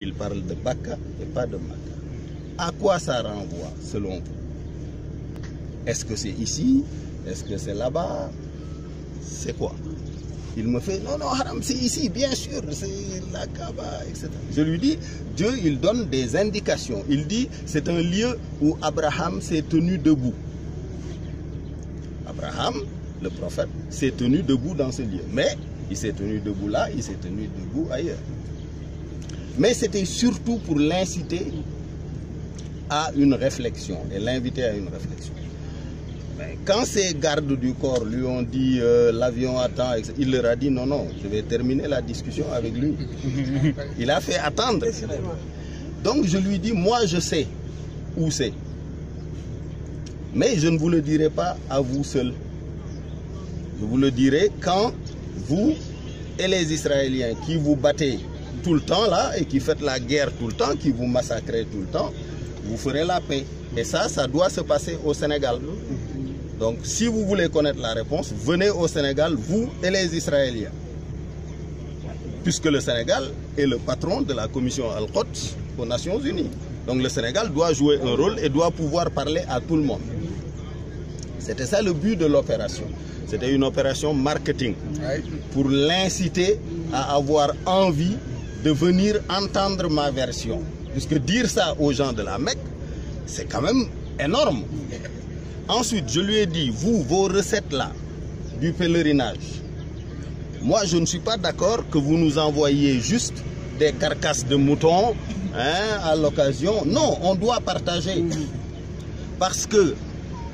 Il parle de Baka et pas de Maka. À quoi ça renvoie selon vous? Est-ce que c'est ici? Est-ce que c'est là-bas? C'est quoi? Il me fait non, haram, c'est ici, bien sûr, c'est la Kaaba, etc. Je lui dis, Dieu, il donne des indications. Il dit, c'est un lieu où Abraham s'est tenu debout. Abraham, le prophète, s'est tenu debout dans ce lieu. Mais il s'est tenu debout là, il s'est tenu debout ailleurs. Mais c'était surtout pour l'inciter à une réflexion et l'inviter à une réflexion. Mais quand ces gardes du corps lui ont dit l'avion attend, il leur a dit non, je vais terminer la discussion avec lui. Il a fait attendre. Donc je lui dis, moi je sais où c'est. Mais je ne vous le dirai pas à vous seul. Je vous le dirai quand vous et les Israéliens qui vous battez tout le temps là et qui faites la guerre tout le temps, qui vous massacrez tout le temps, vous ferez la paix. Et ça doit se passer au Sénégal. Donc si vous voulez connaître la réponse, venez au Sénégal, vous et les Israéliens. Puisque le Sénégal est le patron de la commission Al-Quds aux Nations Unies. Donc le Sénégal doit jouer un rôle et doit pouvoir parler à tout le monde. C'était ça le but de l'opération. C'était une opération marketing pour l'inciter à avoir envie de venir entendre ma version. Puisque dire ça aux gens de la Mecque, c'est quand même énorme. Ensuite, je lui ai dit, vous, vos recettes là, du pèlerinage, moi je ne suis pas d'accord que vous nous envoyiez juste des carcasses de moutons à l'occasion. Non, on doit partager. Parce que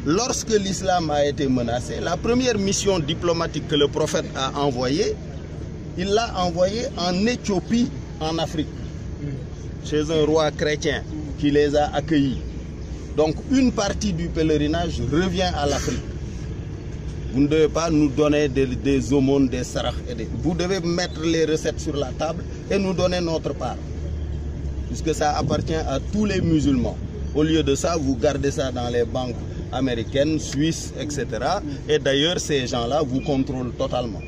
lorsque l'islam a été menacé, la première mission diplomatique que le prophète a envoyée, il l'a envoyée en Éthiopie, en Afrique, chez un roi chrétien qui les a accueillis. Donc une partie du pèlerinage revient à l'Afrique. Vous ne devez pas nous donner des aumônes, des sarahs. Vous devez mettre les recettes sur la table et nous donner notre part. Puisque ça appartient à tous les musulmans. Au lieu de ça, vous gardez ça dans les banques américaines, suisses, etc. Et d'ailleurs, ces gens-là vous contrôlent totalement.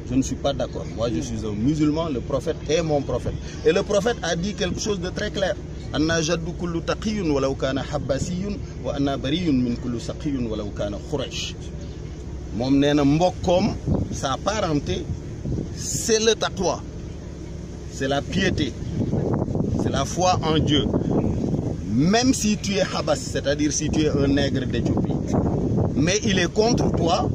Je ne suis pas d'accord. Moi, je suis un musulman, le prophète est mon prophète. Et le prophète a dit quelque chose de très clair. Sa parenté, c'est le taqwa, c'est la piété, c'est la foi en Dieu. Même si tu es habas, c'est-à-dire si tu es un nègre d'Éthiopie, mais il est contre toi